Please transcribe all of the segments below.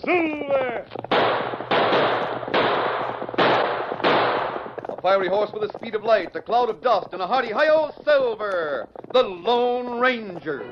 Silver! A fiery horse with the speed of light, a cloud of dust, and a hearty hi-yo, Silver, the Lone Ranger.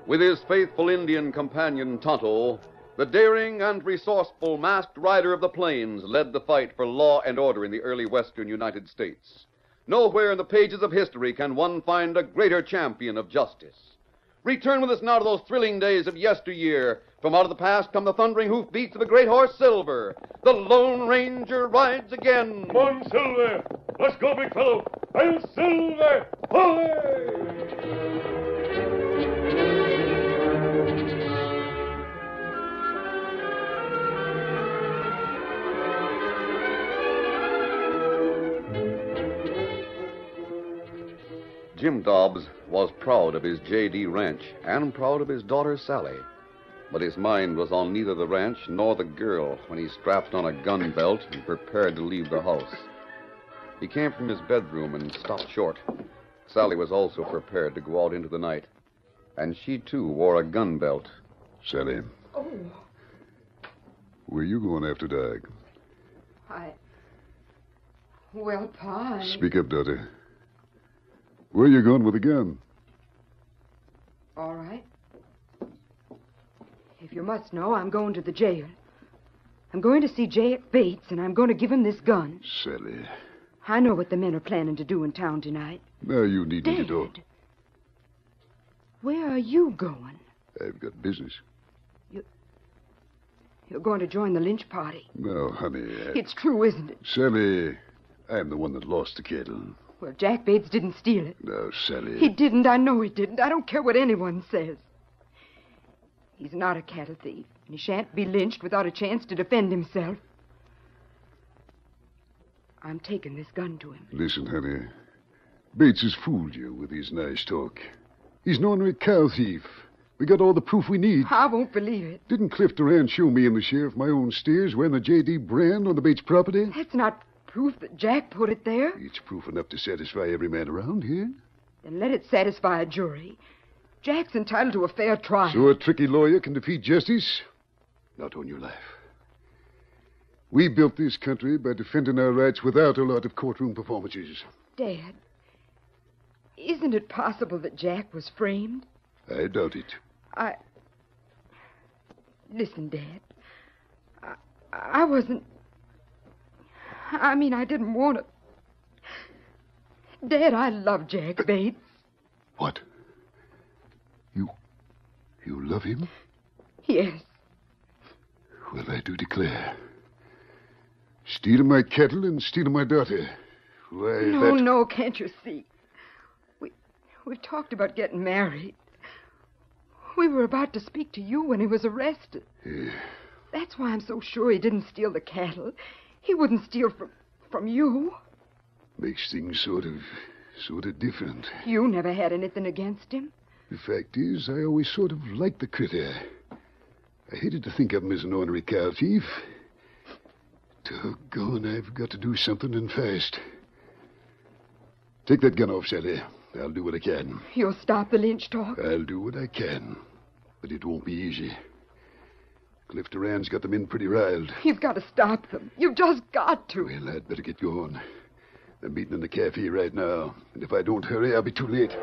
With his faithful Indian companion Tonto, the daring and resourceful masked rider of the plains led the fight for law and order in the early western United States. Nowhere in the pages of history can one find a greater champion of justice. Return with us now to those thrilling days of yesteryear. From out of the past come the thundering hoofbeats of the great horse Silver. The Lone Ranger rides again. Come on, Silver! Let's go, big fellow! I'll Silver! Away! Jim Dobbs was proud of his J.D. ranch and proud of his daughter Sally. But his mind was on neither the ranch nor the girl when he strapped on a gun belt and prepared to leave the house. He came from his bedroom and stopped short. Sally was also prepared to go out into the night. And she, too, wore a gun belt. Sally. Oh. Where you going after dark? Well, Pa, Speak up, daughter. Where you going with a gun? All right. If you must know, I'm going to the jail. I'm going to see Jack Bates, and I'm going to give him this gun. Sally. I know what the men are planning to do in town tonight. Now you needn't Dad, get off. Where are you going? I've got business. You're going to join the lynch party. No, honey. It's true, isn't it? Sally, I'm the one that lost the cattle. Well, Jack Bates didn't steal it. No, Sally. He didn't. I know he didn't. I don't care what anyone says. He's not a cattle thief, and he shan't be lynched without a chance to defend himself. I'm taking this gun to him. Listen, honey. Bates has fooled you with his nice talk. He's no ordinary cow thief. We got all the proof we need. I won't believe it. Didn't Cliff Durant show me and the sheriff my own steers wearing the J.D. brand on the Bates property? That's not proof that Jack put it there. It's proof enough to satisfy every man around here. Then let it satisfy a jury. Jack's entitled to a fair trial. So a tricky lawyer can defeat justice? Not on your life. We built this country by defending our rights without a lot of courtroom performances. Dad, isn't it possible that Jack was framed? I doubt it. Listen, Dad. I wasn't... I mean, I didn't want to... Dad, I love Jack Bates. What? You love him? Yes. Well, I do declare. Stealing my cattle and stealing my daughter. Why, No, can't you see? We've talked about getting married. We were about to speak to you when he was arrested. Yeah. That's why I'm so sure he didn't steal the cattle. He wouldn't steal from you. Makes things sort of different. You never had anything against him. The fact is, I always sort of liked the critter. I hated to think of him as an ornery cow thief. Doggone, I've got to do something and fast. Take that gun off, Sally. I'll do what I can. You'll stop the lynch talk? I'll do what I can. But it won't be easy. Cliff Duran's got the men pretty riled. You've got to stop them. You've just got to. Well, I'd better get going. They're meeting in the cafe right now. And if I don't hurry, I'll be too late.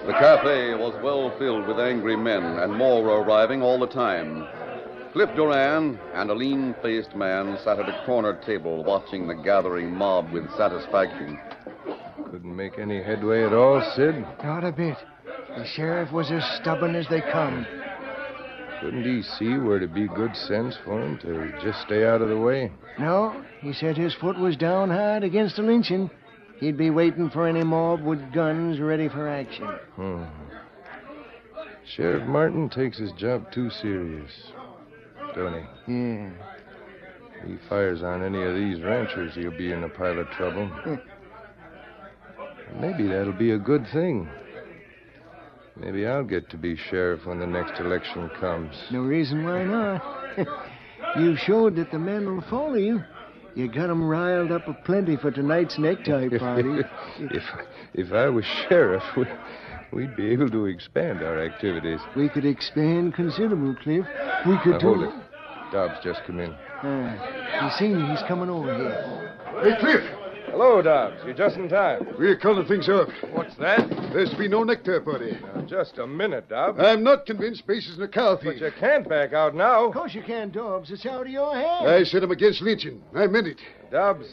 The cafe was well filled with angry men, and more were arriving all the time. Cliff Duran and a lean-faced man sat at a corner table watching the gathering mob with satisfaction. Couldn't make any headway at all, Sid? Not a bit. The sheriff was as stubborn as they come. Couldn't he see where it'd be good sense for him to just stay out of the way? No, he said his foot was down hard against the lynching. He'd be waiting for any mob with guns ready for action. Sheriff Martin takes his job too serious, don't he? Yeah. If he fires on any of these ranchers, he'll be in a pile of trouble. Maybe that'll be a good thing. Maybe I'll get to be sheriff when the next election comes. No reason why not. You showed that the men will follow you. You got 'em riled up aplenty for tonight's necktie party. If I was sheriff, we'd be able to expand our activities. We could expand considerable, Cliff. We could Hold it. Dobbs just come in. You seen him? He's coming over here. Hey, Cliff! Hello, Dobbs. You're just in time. We're calling things off. What's that? There's to be no necktie party. Now, just a minute, Dobbs. I'm not convinced Bass isn't a cow thief. But you can't back out now. Of course you can, Dobbs. It's out of your hands. I said I'm against lynching. I meant it. Dobbs,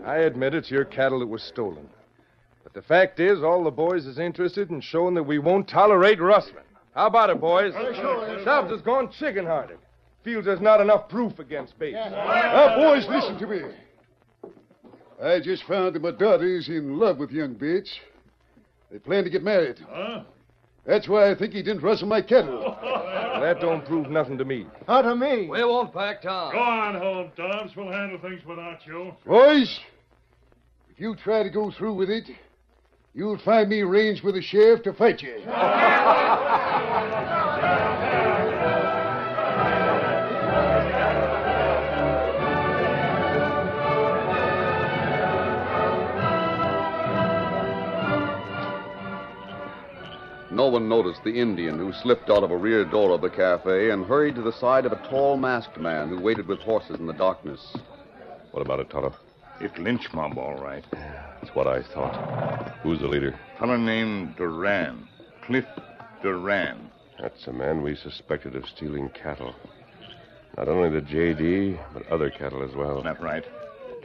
I admit it's your cattle that was stolen. But the fact is, all the boys is interested in showing that we won't tolerate rustling. How about it, boys? Sure. Dobbs has gone chicken-hearted. Feels there's not enough proof against Bates. Now, boys, listen to me. I just found that my daughter's in love with young Bates. They plan to get married. Huh? That's why I think he didn't rustle my cattle. That don't prove nothing to me. Out to me. We won't back down. Go on home, Dobbs. We'll handle things without you. Boys, if you try to go through with it, you'll find me ranged with the sheriff to fight you. No one noticed the Indian who slipped out of a rear door of the cafe and hurried to the side of a tall masked man who waited with horses in the darkness. What about it, Tonto? It's lynch mob, all right. That's what I thought. Who's the leader? Fellow named Duran. Cliff Duran. That's the man we suspected of stealing cattle. Not only the J.D., but other cattle as well. That right?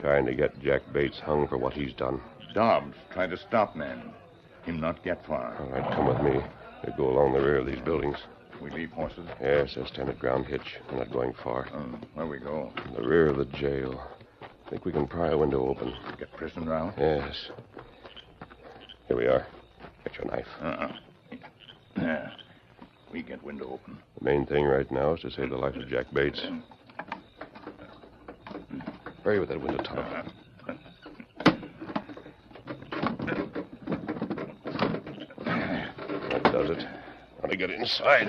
Trying to get Jack Bates hung for what he's done. Dobbs tried to stop man. Him not get far. All right, come with me. We go along the rear of these buildings. We leave horses? Yes, they'll stand at ground hitch. We're not going far. Where we go? In the rear of the jail. Think we can pry a window open. Get prisoner out? Yes. Here we are. Get your knife. Yeah. We get window open. The main thing right now is to save the life of Jack Bates. Hurry with that window, Tonto. That does it. Now to get inside.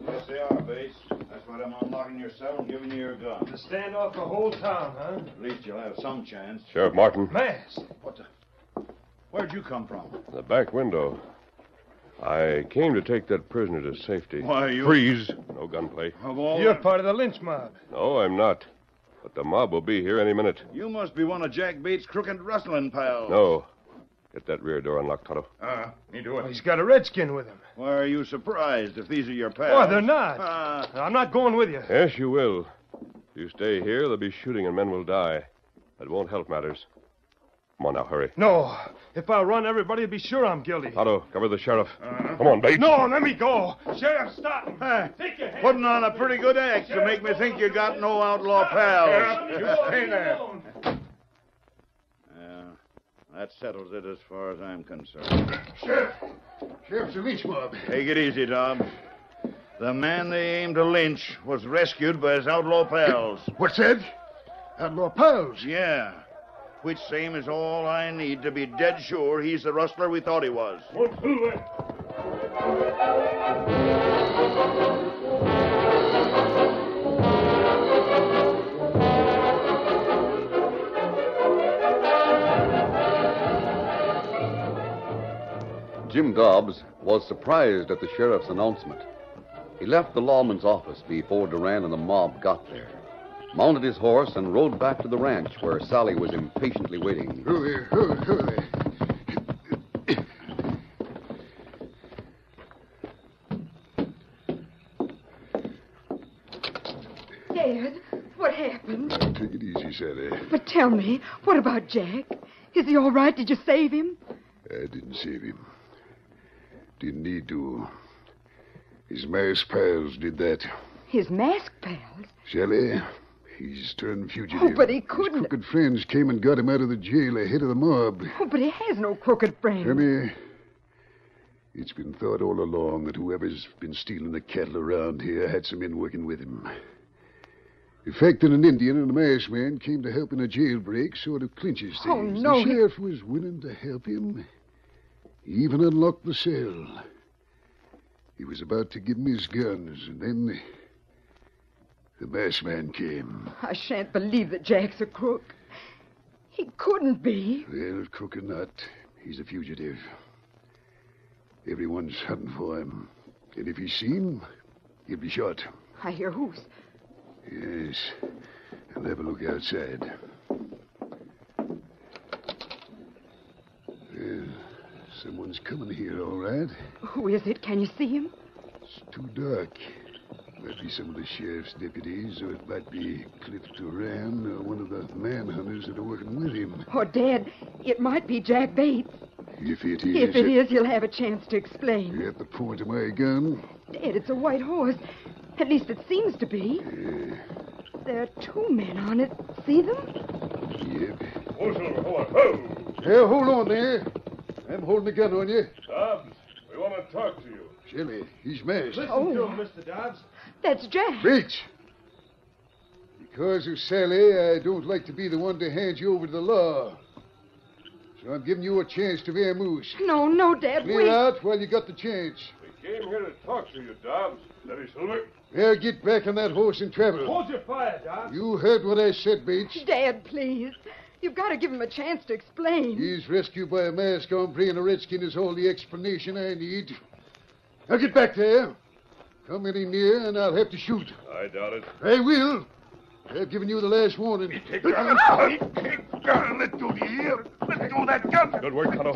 Yes, they are, Bates. That's why I'm unlocking your cell and giving you your gun. To stand off the whole town, huh? At least you'll have some chance. Sheriff Martin. Mass. What the? Where'd you come from? The back window. I came to take that prisoner to safety. Why, you... Freeze. No gunplay. Of all You're that- part of the lynch mob. No, I'm not. But the mob will be here any minute. You must be one of Jack Bates' crooked rustling pals. No. Get that rear door unlocked, Tonto. Me do it. He's got a redskin with him. Why are you surprised if these are your pals? Oh, they're not. I'm not going with you. Yes, you will. If you stay here, there'll be shooting and men will die. That won't help matters. Come on now, hurry. No. If I run, everybody will be sure I'm guilty. Tonto, cover the sheriff. Come on, Bates. No, let me go. Sheriff, stop him. Take your hand. Putting on a pretty good act to make me think you got no outlaw pals. You stay there. That settles it as far as I'm concerned. Sheriff's a lynch mob. Take it easy, Dobbs. The man they aimed to lynch was rescued by his outlaw pals. What's that? Outlaw pals? Yeah. Which same is all I need to be dead sure he's the rustler we thought he was. Jim Dobbs was surprised at the sheriff's announcement. He left the lawman's office before Duran and the mob got there, mounted his horse, and rode back to the ranch where Sally was impatiently waiting. Who there? Who there? Dad, what happened? Take it easy, Sally. But tell me, what about Jack? Is he all right? Did you save him? I didn't save him. Didn't need to. His masked pals did that. His masked pals? Sally, he's turned fugitive. Oh, but he couldn't. His crooked friends came and got him out of the jail ahead of the mob. Oh, but he has no crooked friends. Honey, it's been thought all along that whoever's been stealing the cattle around here had some men working with him. The fact that an Indian and a masked man came to help in a jailbreak sort of clinches things. Oh, no. The sheriff was willing to help him. He even unlocked the cell. He was about to give him his guns, and then the masked man came. I shan't believe that Jack's a crook. He couldn't be. Well, crook or not, he's a fugitive. Everyone's hunting for him. And if he's seen, he'll be shot. I hear hoofs. Yes. I'll have a look outside. Well, someone's coming here, all right. Who is it? Can you see him? It's too dark. Might be some of the sheriff's deputies, or it might be Cliff Duran, or one of the manhunters that are working with him. Oh, Dad, it might be Jack Bates. If it is... If it is, he'll have a chance to explain. At the point of my gun? Dad, it's a white horse. At least it seems to be. Yeah. There are two men on it. See them? Yep. Oh, Silver, hold on. Oh! Hey, hold on there. I'm holding the gun on you. Dobbs, we want to talk to you. Shelley, he's masked. Listen to him, Mr. Dobbs. That's Jack. Bates! Because of Sally, I don't like to be the one to hand you over to the law. So I'm giving you a chance to vamoose. No, Dad, Clear wait. out while you got the chance. We came here to talk to you, Dobbs. Steady, Silver. Now get back on that horse and travel. Hold your fire, Dobbs. You heard what I said, Bates. Dad, please. You've got to give him a chance to explain. He's rescued by a masked hombre and a redskin is all the explanation I need. Now get back there. Come any near and I'll have to shoot. I doubt it. I will. I've given you the last warning. Take gun. Take gun. Let go the ear. Let go that gun. Good work, Tonto.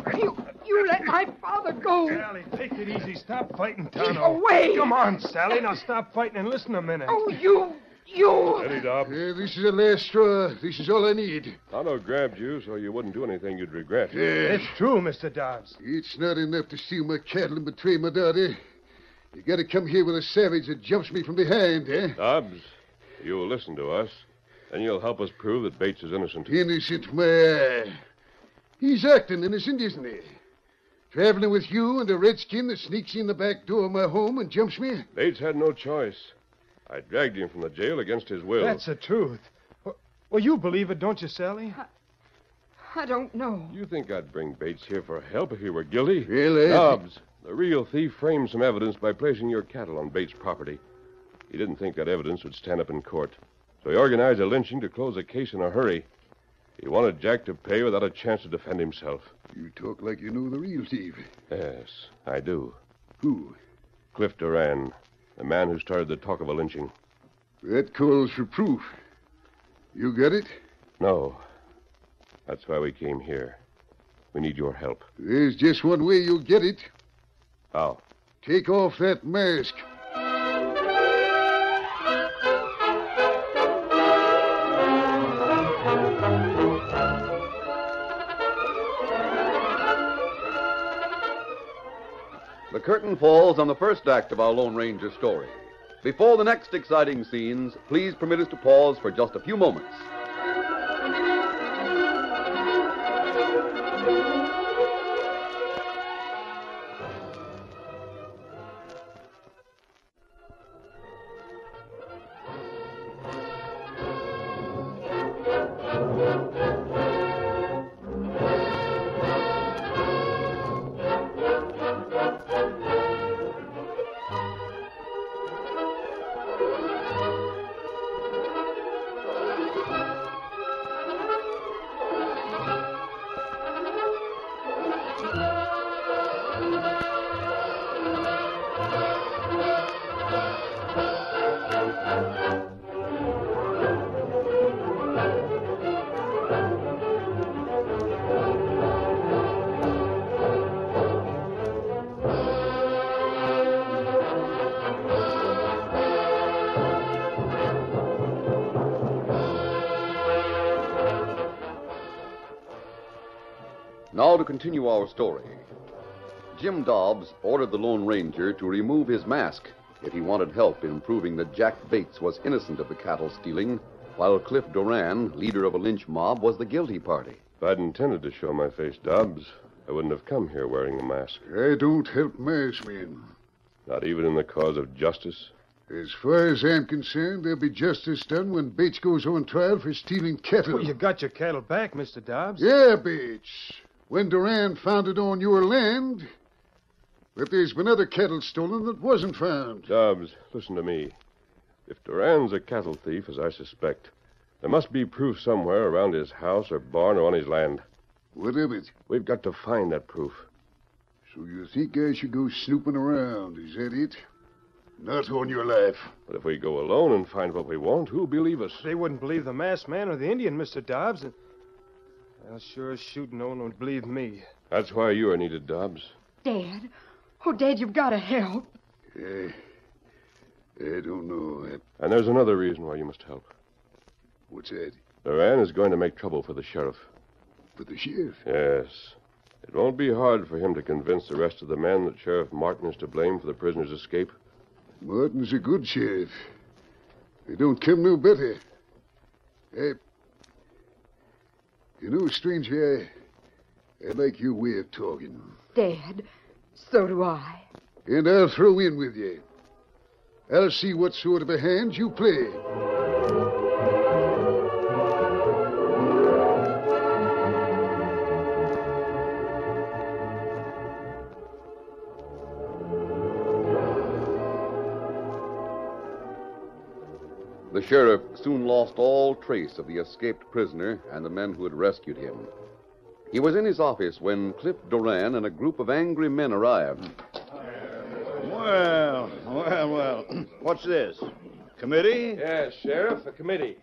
You let my father go. Sally, take it easy. Stop fighting, Tonto. Keep away. Come on, Sally. Now stop fighting and listen a minute. Oh, you. Steady, Dobbs. This is the last straw. This is all I need. Tonto grabbed you so you wouldn't do anything you'd regret. Yes. It's true, Mr. Dobbs. It's not enough to steal my cattle and betray my daughter. You gotta come here with a savage that jumps me from behind, eh? Dobbs, you'll listen to us, and you'll help us prove that Bates is innocent. Innocent, my eye. He's acting innocent, isn't he? Traveling with you and a redskin that sneaks in the back door of my home and jumps me? Bates had no choice. I dragged him from the jail against his will. That's the truth. Well, you believe it, don't you, Sally? I don't know. You think I'd bring Bates here for help if he were guilty? Really? Dobbs, the real thief framed some evidence by placing your cattle on Bates' property. He didn't think that evidence would stand up in court, so he organized a lynching to close the case in a hurry. He wanted Jack to pay without a chance to defend himself. You talk like you know the real thief. Yes, I do. Who? Cliff Duran, the man who started the talk of a lynching. That calls for proof. You got it? No. That's why we came here. We need your help. There's just one way you'll get it. How? Take off that mask. curtain falls on the first act of our Lone Ranger story. Before the next exciting scenes, please permit us to pause for just a few moments. Now to continue our story. Jim Dobbs ordered the Lone Ranger to remove his mask if he wanted help in proving that Jack Bates was innocent of the cattle stealing, while Cliff Duran, leader of a lynch mob, was the guilty party. If I'd intended to show my face, Dobbs, I wouldn't have come here wearing a mask. I don't help masked men. Not even in the cause of justice? As far as I'm concerned, there'll be justice done when Bates goes on trial for stealing cattle. Well, you got your cattle back, Mr. Dobbs. Yeah, Bates. When Duran found it on your land. But there's been other cattle stolen that wasn't found. Dobbs, listen to me. If Duran's a cattle thief, as I suspect, there must be proof somewhere around his house or barn or on his land. What of it? We've got to find that proof. So you think I should go snooping around, is that it? Not on your life. But if we go alone and find what we want, who'll believe us? They wouldn't believe the masked man or the Indian, Mr. Dobbs. And well, sure as shooting, no one would believe me. That's why you are needed, Dobbs. Dad. Oh, Dad, you've got to help. I don't know. And there's another reason why you must help. What's that? Duran is going to make trouble for the sheriff. For the sheriff? Yes. It won't be hard for him to convince the rest of the men that Sheriff Martin is to blame for the prisoner's escape. Martin's a good sheriff. They don't come no better. You know, stranger, I like your way of talking. Dad, so do I. And I'll throw in with you. I'll see what sort of a hand you play. The sheriff soon lost all trace of the escaped prisoner and the men who had rescued him. He was in his office when Cliff Duran and a group of angry men arrived. Well. What's this? Committee? Yes, Sheriff, a committee.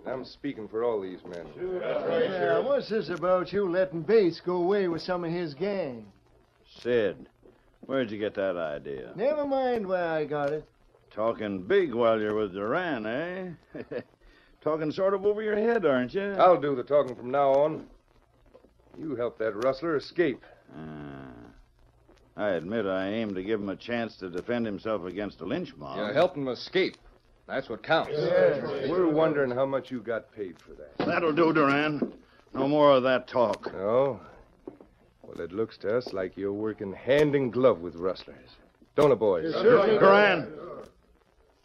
I'm speaking for all these men. Yeah, what's this about you letting Bates go away with some of his gang? Sid, where'd you get that idea? Never mind where I got it. Talking big while you're with Duran, eh? Talking sort of over your head, aren't you? I'll do the talking from now on. You helped that rustler escape. I admit I aim to give him a chance to defend himself against a lynch mob. You helped him escape. That's what counts. Yeah. We're wondering how much you got paid for that. That'll do, Duran. No more of that talk. No? Well, it looks to us like you're working hand in glove with rustlers. Don't it, boys? Yes, sir. Duran,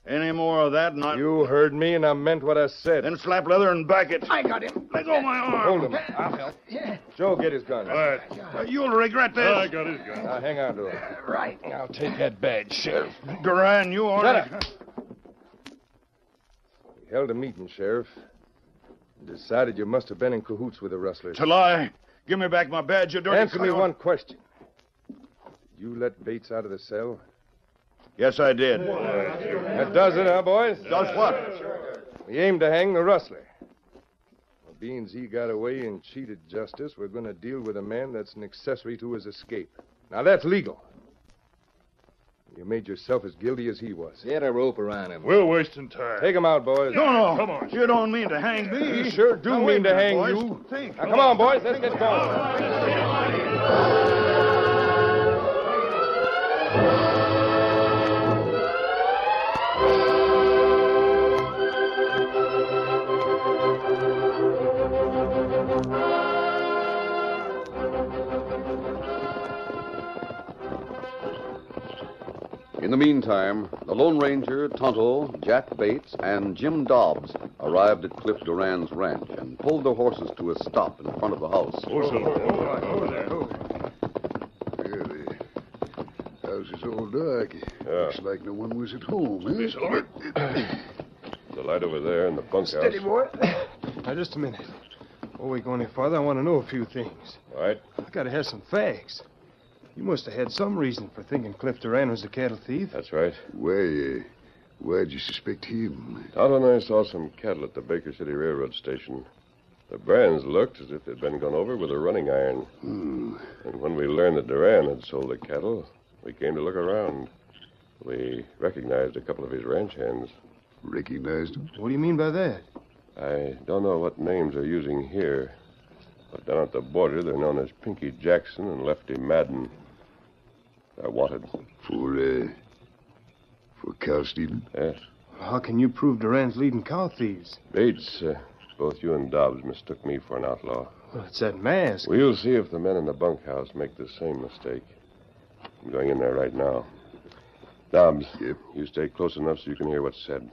any more of that, not... You heard me, and I meant what I said. Then slap leather and back it. I got him. Let go of my arm. Hold him. I'll help. Joe, get his gun. All right. You'll regret this. I got his gun. Now, hang on to him. Right. I'll take that badge, Sheriff. Duran, you ought to... We held a meeting, Sheriff, and decided you must have been in cahoots with the rustlers. To lie. Give me back my badge, you dirty... Answer me one question. Did you let Bates out of the cell? Yes, I did. That does it, huh, boys? Does what? We aim to hang the rustler. Well, being he got away and cheated justice, we're going to deal with a man that's an accessory to his escape. Now, that's legal. You made yourself as guilty as he was. Get a rope around him. We're wasting time. Take him out, boys. No. Come on. You don't mean to hang me. You sure do mean to hang you. Now, come on, boys. Let's get going. In the meantime, the Lone Ranger, Tonto, Jack Bates, and Jim Dobbs arrived at Cliff Duran's ranch and pulled their horses to a stop in front of the house. The house is all dark. Looks like no one was at home, eh? The light over there in the bunkhouse. Steady, boy. Now, just a minute. Before we go any farther, I want to know a few things. All right. I got to have some facts. You must have had some reason for thinking Cliff Duran was the cattle thief. That's right. Why'd you suspect him? Tonto and I saw some cattle at the Baker City Railroad station. The brands looked as if they'd been gone over with a running iron. And when we learned that Duran had sold the cattle, we came to look around. We recognized a couple of his ranch hands. Recognized him? What do you mean by that? I don't know what names they're using here, but down at the border, they're known as Pinky Jackson and Lefty Madden. They're wanted. For cow stealing? Yes. How can you prove Duran's leading cow thieves? Bates, both you and Dobbs mistook me for an outlaw. Well, it's that mask. We'll see if the men in the bunkhouse make the same mistake. I'm going in there right now. Dobbs, you stay close enough so you can hear what's said.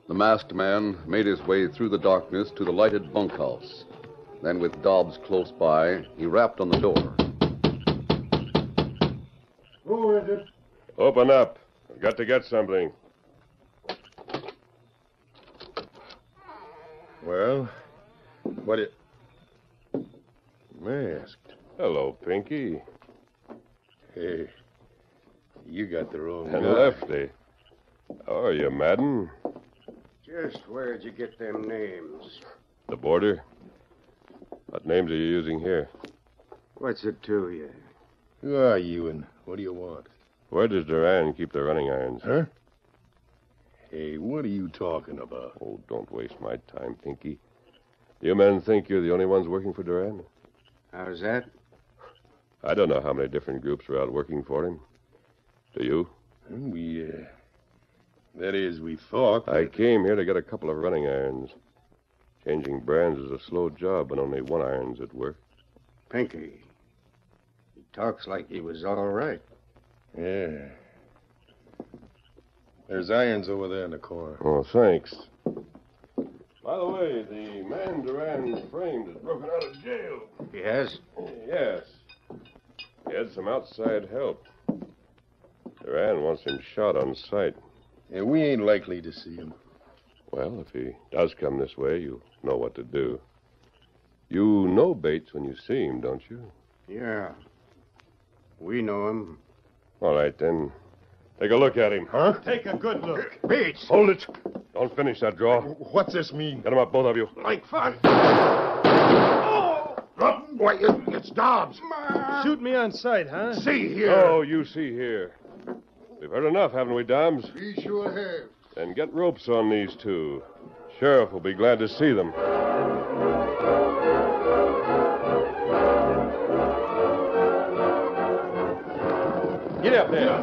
The masked man made his way through the darkness to the lighted bunkhouse. Then, with Dobbs close by, he rapped on the door. Who is it? Open up. I've got to get something. Well, what it... Masked. Hello, Pinky. Hey, you got the wrong And guy. Lefty. How are you, Madden? Just where'd you get them names? The border? What names are you using here? What's it to you? Who are you and what do you want? Where does Duran keep the running irons? Huh? Hey, what are you talking about? Oh, don't waste my time, Pinky. You men think you're the only ones working for Duran? How's that? I don't know how many different groups are out working for him. Do you? That is, we thought. I came here to get a couple of running irons. Changing brands is a slow job when only one iron's at work. Pinky. He talks like he was all right. Yeah. There's irons over there in the corner. Oh, thanks. By the way, the man Duran framed has broken out of jail. He has? Yes. He had some outside help. Duran wants him shot on sight. Yeah, we ain't likely to see him. Well, if he does come this way, you'll know what to do. You know Bates when you see him, don't you? Yeah. We know him. All right, then. Take a look at him. Huh? Take a good look. Bates! Hold it. Don't finish that draw. What's this mean? Get him up, both of you. Like fun. Why, it's Dobbs. Shoot me on sight, huh? See here. Oh, you see here. We've heard enough, haven't we, Dobbs? We sure have. Then get ropes on these two. Sheriff will be glad to see them. Get up there.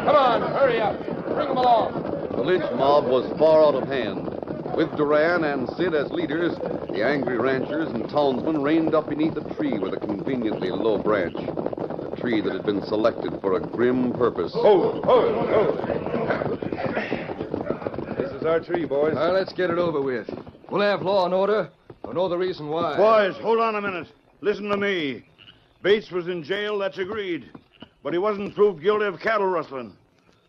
Come on, hurry up. Bring them along. The lynch mob was far out of hand. With Duran and Sid as leaders, the angry ranchers and townsmen reined up beneath a tree with a conveniently low branch. A tree that had been selected for a grim purpose. Hold. This is our tree, boys. Let's get it over with. We'll have law and order. We'll know the reason why. Boys, hold on a minute. Listen to me. Bates was in jail, that's agreed. But he wasn't proved guilty of cattle rustling.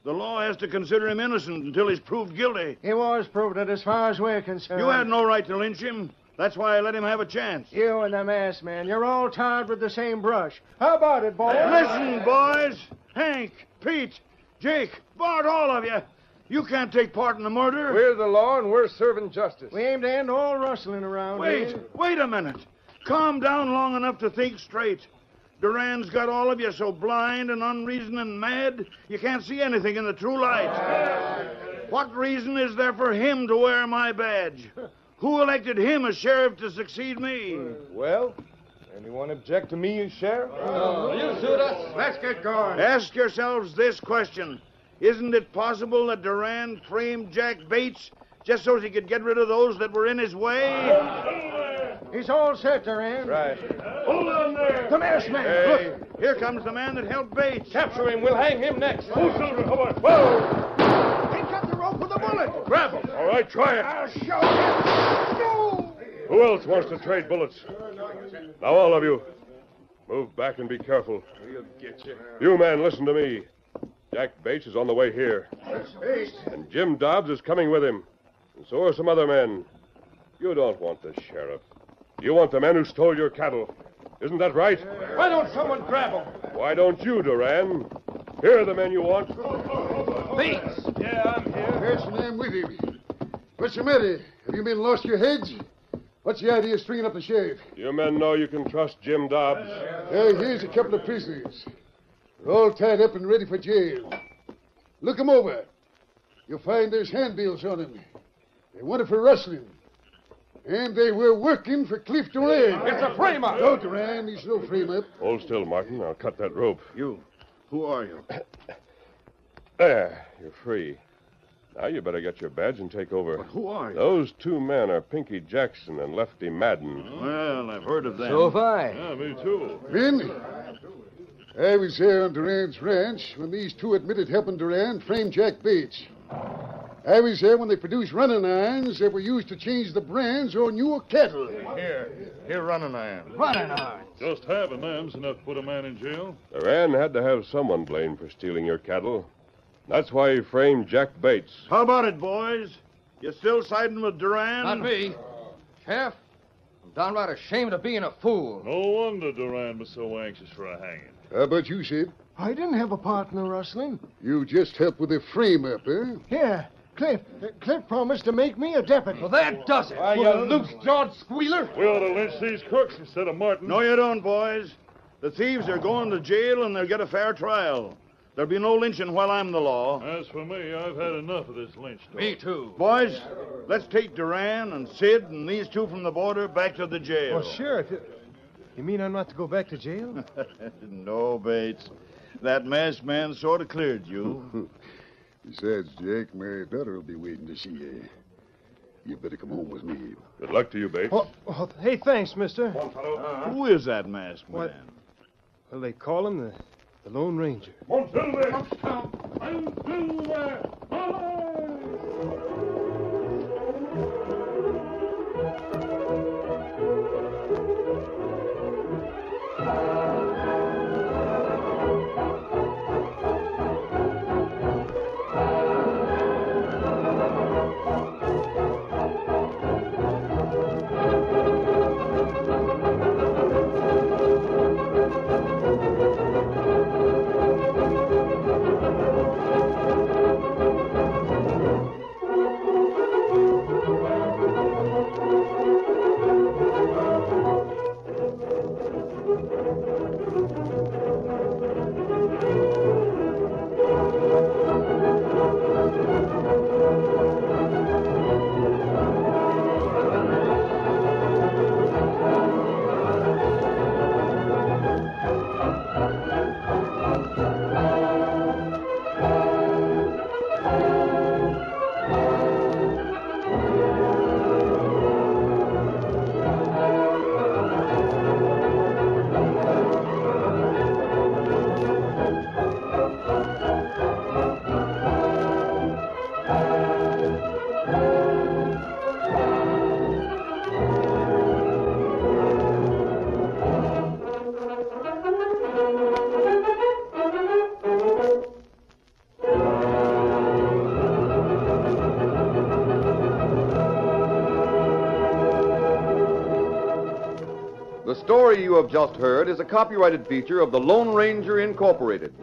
The law has to consider him innocent until he's proved guilty. He was proved it as far as we're concerned. You had no right to lynch him. That's why I let him have a chance. You and the masked man, you're all tarred with the same brush. How about it, boys? Listen, boys. Hank, Pete, Jake, Bart, all of you. You can't take part in the murder. We're the law and we're serving justice. We aim to end all rustling around here. Wait a minute. Calm down long enough to think straight. Duran's got all of you so blind and unreasoning and mad, you can't see anything in the true light. What reason is there for him to wear my badge? Who elected him as sheriff to succeed me? Well, anyone object to me as sheriff? You suit us. Let's get going. Ask yourselves this question. Isn't it possible that Duran framed Jack Bates just so he could get rid of those that were in his way? He's all set, Duran. Right. Hold on there! The masked man. Hey, here comes the man that helped Bates. Capture him. We'll hang him next. Who's Silver? Come on. Whoa! He cut the rope with a bullet. Grab him. All right, try it. I'll show him. No! Who else wants to trade bullets? Now, all of you, move back and be careful. We'll get you. You men, listen to me. Jack Bates is on the way here. And Jim Dobbs is coming with him. And so are some other men. You don't want the sheriff. You want the men who stole your cattle. Isn't that right? Why don't someone grab him? Why don't you, Duran? Here are the men you want. Bates. Yeah, I'm here. There's the man with him. What's the matter? Have you men lost your heads? What's the idea of stringing up the sheriff? You men know you can trust Jim Dobbs. Here's a couple of prisoners. They're all tied up and ready for jail. Look 'em over. You'll find there's handbills on them. They wanted for rustling. And they were working for Cliff Duran. It's a frame-up. No, Duran, he's no frame-up. Hold still, Martin. I'll cut that rope. You. Who are you? There. You're free. Now you better get your badge and take over. But who are you? Those two men are Pinky Jackson and Lefty Madden. Well, I've heard of them. So have I. Yeah, me too. Men, I was there on Duran's ranch when these two admitted helping Duran frame Jack Bates. I was there when they produced running irons that were used to change the brands on your cattle. Here, running iron. Running on. Just having them's enough to put a man in jail. Duran had to have someone blamed for stealing your cattle. That's why he framed Jack Bates. How about it, boys? You still siding with Duran? Not me. Sheriff, I'm downright ashamed of being a fool. No wonder Duran was so anxious for a hanging. How about you, Sid? I didn't have a partner rustling. You just helped with the frame-up, eh? Here, Cliff. Cliff promised to make me a deputy. Well, that does it. Why, you loose-jawed squealer. We ought to lynch these crooks instead of Martin. No, you don't, boys. The thieves are going to jail and they'll get a fair trial. There'll be no lynching while I'm the law. As for me, I've had enough of this lynch talk. Me too. Boys, let's take Duran and Sid and these two from the border back to the jail. Well, Sheriff, you mean I'm not to go back to jail? No, Bates. That masked man sort of cleared you. Besides, Jack, my daughter will be waiting to see you. You better come home with me. Good luck to you, Bates. Oh, hey, thanks, mister. Who is that masked man? What? Well, they call him the Lone Ranger. The story you have just heard is a copyrighted feature of the Lone Ranger Incorporated.